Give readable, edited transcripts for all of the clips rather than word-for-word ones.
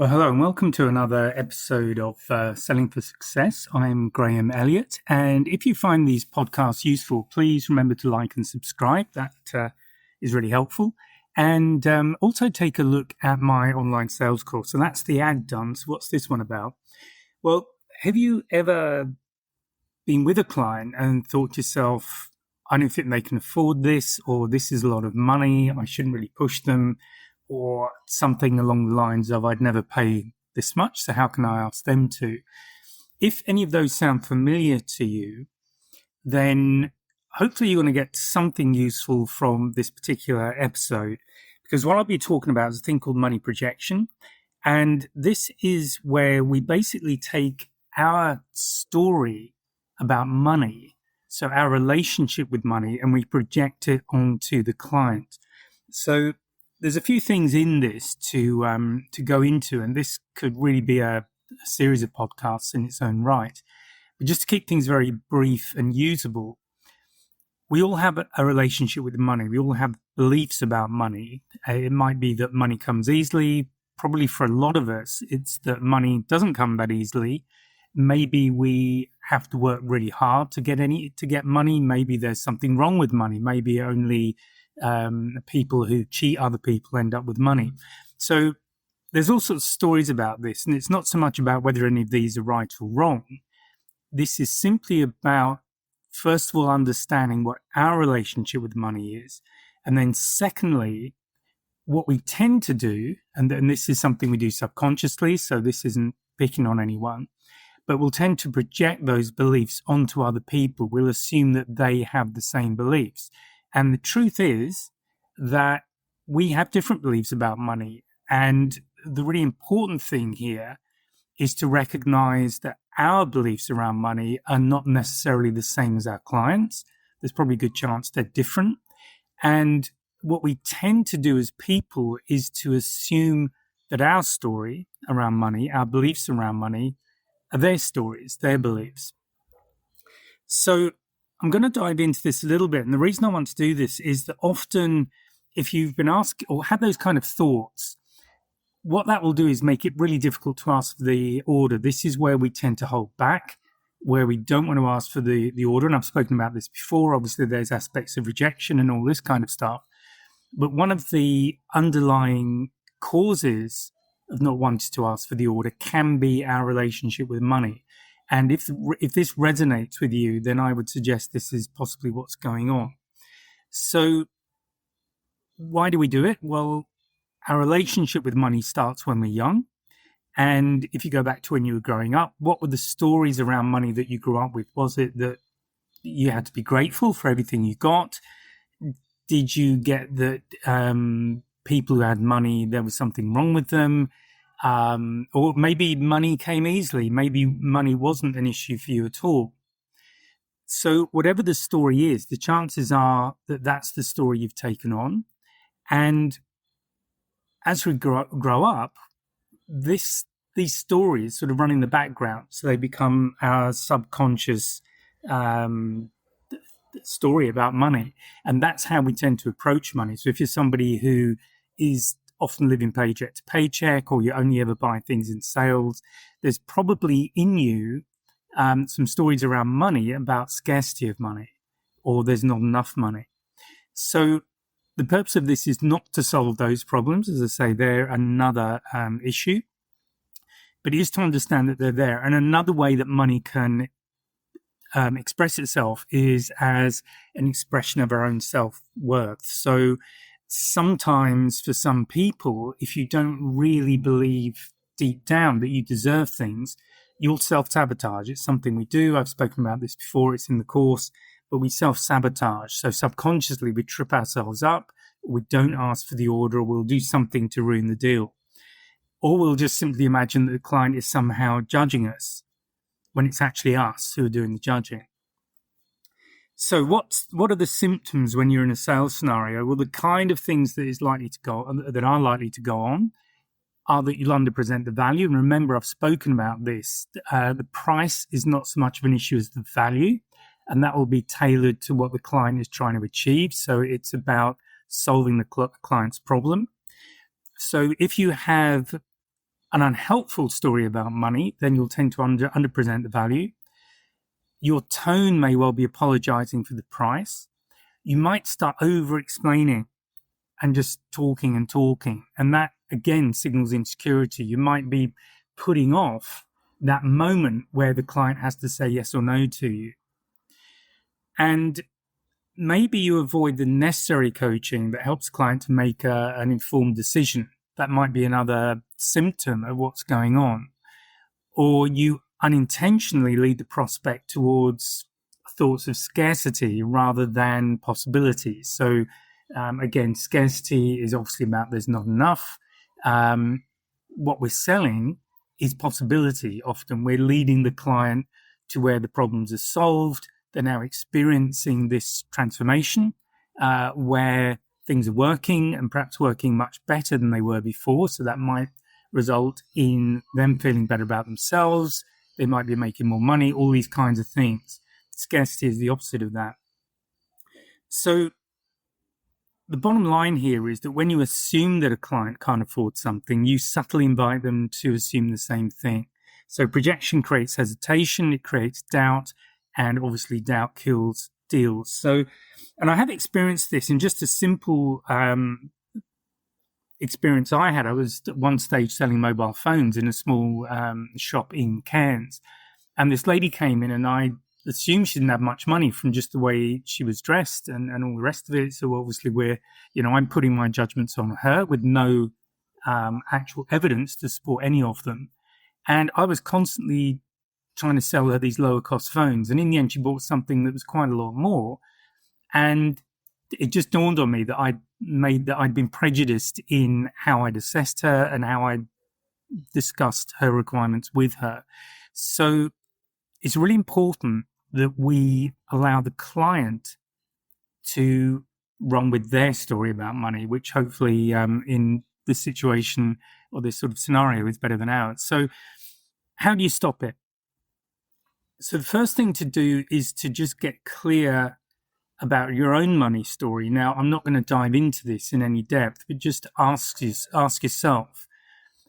Well, hello and welcome to another episode of Selling for Success. I'm Graham Elliott, and if you find these podcasts useful, please remember to like and subscribe. That is really helpful. And also take a look at my online sales course. So that's the ad done. So what's this one about? Well, have you ever been with a client and thought to yourself, I don't think they can afford this, or this is a lot of money, I shouldn't really push them, or something along the lines of, I'd never pay this much, so how can I ask them to? If any of those sound familiar to you, then hopefully you're going to get something useful from this particular episode, because what I'll be talking about is a thing called money projection. And this is where we basically take our story about money, so our relationship with money, and we project it onto the client. So there's a few things in this to go into, and this could really be a series of podcasts in its own right. But just to keep things very brief and usable, we all have a relationship with money. We all have beliefs about money. It might be that money comes easily. Probably for a lot of us, it's that money doesn't come that easily. Maybe we have to work really hard to get money. Maybe there's something wrong with money. Maybe only people who cheat other people end up with money. So there's all sorts of stories about this, and it's not so much about whether any of these are right or wrong. This is simply about, first of all, understanding what our relationship with money is, and then secondly, what we tend to do, and this is something we do subconsciously, so this isn't picking on anyone, but we'll tend to project those beliefs onto other people. We'll assume that they have the same beliefs. And the truth is that we have different beliefs about money. And the really important thing here is to recognize that our beliefs around money are not necessarily the same as our clients. There's probably a good chance they're different. And what we tend to do as people is to assume that our story around money, our beliefs around money, are their stories, their beliefs. So I'm going to dive into this a little bit. And the reason I want to do this is that often if you've been asked or had those kind of thoughts, what that will do is make it really difficult to ask for the order. This is where we tend to hold back, where we don't want to ask for the order. And I've spoken about this before. Obviously, there's aspects of rejection and all this kind of stuff. But one of the underlying causes of not wanting to ask for the order can be our relationship with money. And if this resonates with you, then I would suggest this is possibly what's going on. So why do we do it? Well, our relationship with money starts when we're young. And if you go back to when you were growing up, what were the stories around money that you grew up with? Was it that you had to be grateful for everything you got? Did you get that people who had money, there was something wrong with them? Or maybe money came easily. Maybe money wasn't an issue for you at all. So whatever the story is, the chances are that that's the story you've taken on. And as we grow up, these stories sort of run in the background. So they become our subconscious story about money. And that's how we tend to approach money. So if you're somebody who is often living paycheck to paycheck, or you only ever buy things in sales, there's probably in you some stories around money about scarcity of money, or there's not enough money. So the purpose of this is not to solve those problems. As I say, they're another issue, but it is to understand that they're there. And another way that money can express itself is as an expression of our own self-worth. So sometimes for some people, if you don't really believe deep down that you deserve things, you'll self-sabotage. It's something we do. I've spoken about this before. It's in the course, but we self-sabotage. So subconsciously, we trip ourselves up. We don't ask for the order, or we'll do something to ruin the deal. Or we'll just simply imagine that the client is somehow judging us when it's actually us who are doing the judging. So what are the symptoms when you're in a sales scenario? Well, the kind of things that are likely to go on are that you'll underpresent the value. And remember, I've spoken about this. The price is not so much of an issue as the value, and that will be tailored to what the client is trying to achieve. So it's about solving the client's problem. So if you have an unhelpful story about money, then you'll tend to underpresent the value. Your tone may well be apologizing for the price. You might start over-explaining and just talking and talking. And that, again, signals insecurity. You might be putting off that moment where the client has to say yes or no to you. And maybe you avoid the necessary coaching that helps the client to make an informed decision. That might be another symptom of what's going on. Or you unintentionally lead the prospect towards thoughts of scarcity rather than possibilities. So again, scarcity is obviously about there's not enough. What we're selling is possibility. Often we're leading the client to where the problems are solved. They're now experiencing this transformation where things are working and perhaps working much better than they were before. So that might result in them feeling better about themselves. They might be making more money, all these kinds of things. Scarcity is the opposite of that. So the bottom line here is that when you assume that a client can't afford something, you subtly invite them to assume the same thing. So projection creates hesitation, it creates doubt, and obviously doubt kills deals. So, and I have experienced this in just a simple experience I had. I was at one stage selling mobile phones in a small shop in Cairns. And this lady came in and I assumed she didn't have much money from just the way she was dressed and all the rest of it. So obviously I'm putting my judgments on her with no actual evidence to support any of them. And I was constantly trying to sell her these lower cost phones. And in the end, she bought something that was quite a lot more. And it just dawned on me that I'd been prejudiced in how I'd assessed her and how I'd discussed her requirements with her. So it's really important that we allow the client to run with their story about money, which hopefully in this situation or this sort of scenario is better than ours. So how do you stop it? So the first thing to do is to just get clear about your own money story. Now, I'm not going to dive into this in any depth, but just ask yourself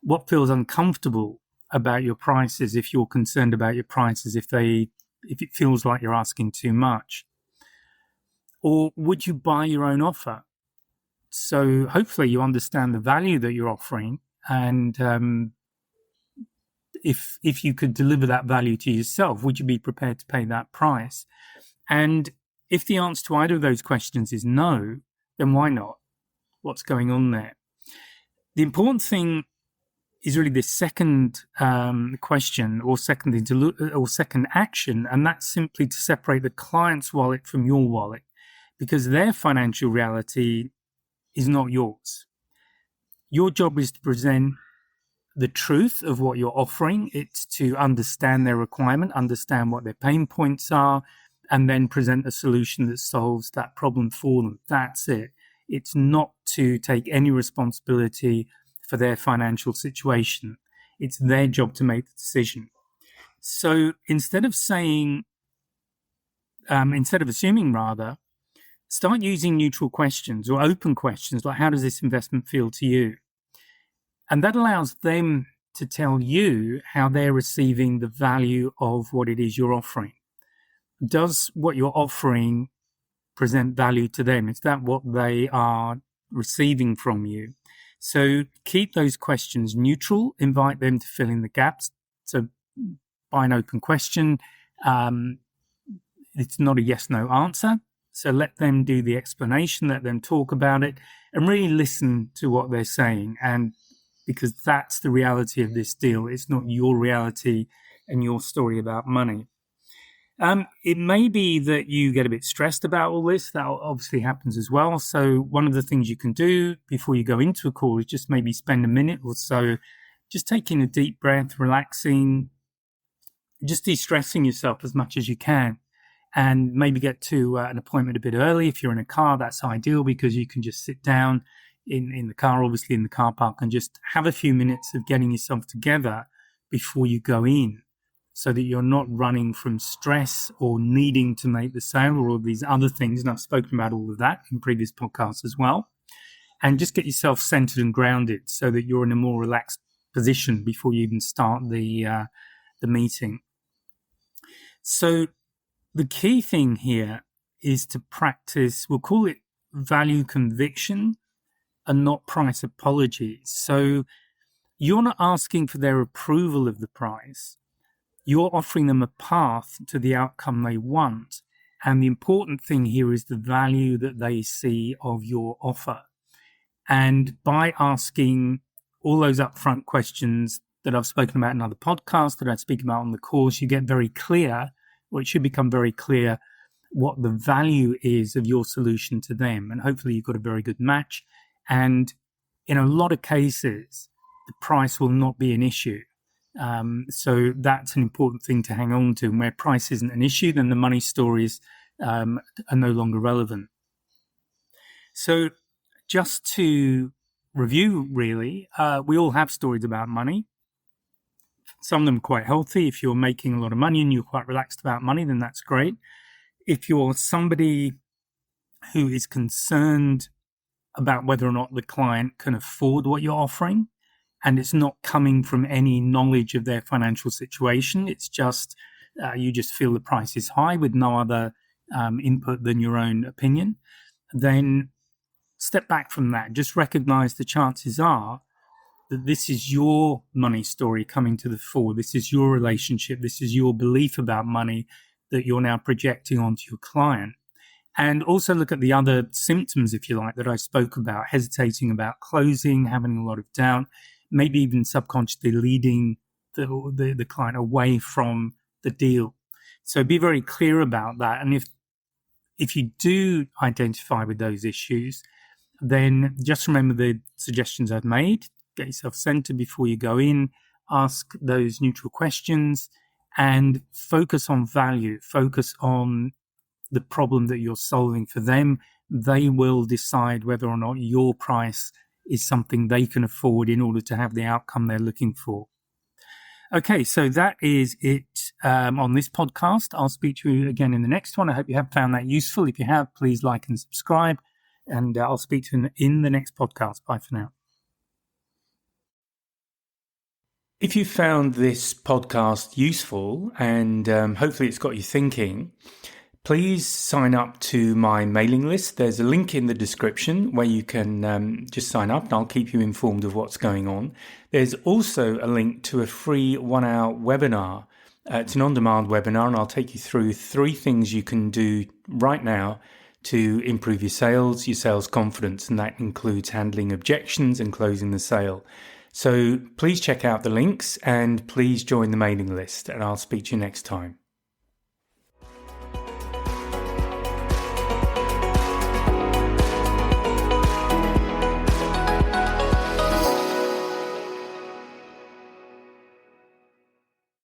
what feels uncomfortable about your prices if you're concerned about your prices, if it feels like you're asking too much. Or would you buy your own offer? So hopefully you understand the value that you're offering, and if you could deliver that value to yourself, would you be prepared to pay that price? And if the answer to either of those questions is no, then why not? What's going on there? The important thing is really this second question or second action, and that's simply to separate the client's wallet from your wallet, because their financial reality is not yours. Your job is to present the truth of what you're offering. It's to understand their requirement, understand what their pain points are, and then present a solution that solves that problem for them. That's it. It's not to take any responsibility for their financial situation. It's their job to make the decision. So instead of assuming, start using neutral questions or open questions like, how does this investment feel to you? And that allows them to tell you how they're receiving the value of what it is you're offering. Does what you're offering present value to them? Is that what they are receiving from you? So keep those questions neutral, invite them to fill in the gaps. So by an open question, it's not a yes-no answer. So let them do the explanation, let them talk about it, and really listen to what they're saying. And because that's the reality of this deal. It's not your reality and your story about money. It may be that you get a bit stressed about all this. That obviously happens as well. So one of the things you can do before you go into a call is just maybe spend a minute or so just taking a deep breath, relaxing, just de-stressing yourself as much as you can, and maybe get to an appointment a bit early. If you're in a car, that's ideal because you can just sit down in the car, obviously in the car park, and just have a few minutes of getting yourself together before you go in, so that you're not running from stress or needing to make the sale or all these other things. And I've spoken about all of that in previous podcasts as well. And just get yourself centered and grounded so that you're in a more relaxed position before you even start the meeting. So the key thing here is to practice, we'll call it value conviction and not price apologies. So you're not asking for their approval of the price. You're offering them a path to the outcome they want. And the important thing here is the value that they see of your offer. And by asking all those upfront questions that I've spoken about in other podcasts, that I speak about on the course, you get very clear, or it should become very clear, what the value is of your solution to them. And hopefully you've got a very good match. And in a lot of cases, the price will not be an issue. So that's an important thing to hang on to. And where price isn't an issue, then the money stories are no longer relevant. So just to review, really, we all have stories about money. Some of them are quite healthy. If you're making a lot of money and you're quite relaxed about money, then that's great. If you're somebody who is concerned about whether or not the client can afford what you're offering, and it's not coming from any knowledge of their financial situation, it's just you just feel the price is high with no other input than your own opinion, then step back from that. Just recognize the chances are that this is your money story coming to the fore. This is your relationship. This is your belief about money that you're now projecting onto your client. And also look at the other symptoms, if you like, that I spoke about: hesitating about closing, having a lot of doubt, maybe even subconsciously leading the client away from the deal. So be very clear about that. And if you do identify with those issues, then just remember the suggestions I've made. Get yourself centered before you go in, ask those neutral questions, and focus on value, focus on the problem that you're solving for them. They will decide whether or not your price is something they can afford in order to have the outcome they're looking for. Okay, so that is it on this podcast. I'll speak to you again in the next one. I hope you have found that useful. If you have, please like and subscribe, and I'll speak to you in the next podcast. Bye for now. If you found this podcast useful and hopefully it's got you thinking, please sign up to my mailing list. There's a link in the description where you can just sign up and I'll keep you informed of what's going on. There's also a link to a free 1-hour webinar. It's an on-demand webinar, and I'll take you through 3 things you can do right now to improve your sales confidence, and that includes handling objections and closing the sale. So please check out the links and please join the mailing list, and I'll speak to you next time.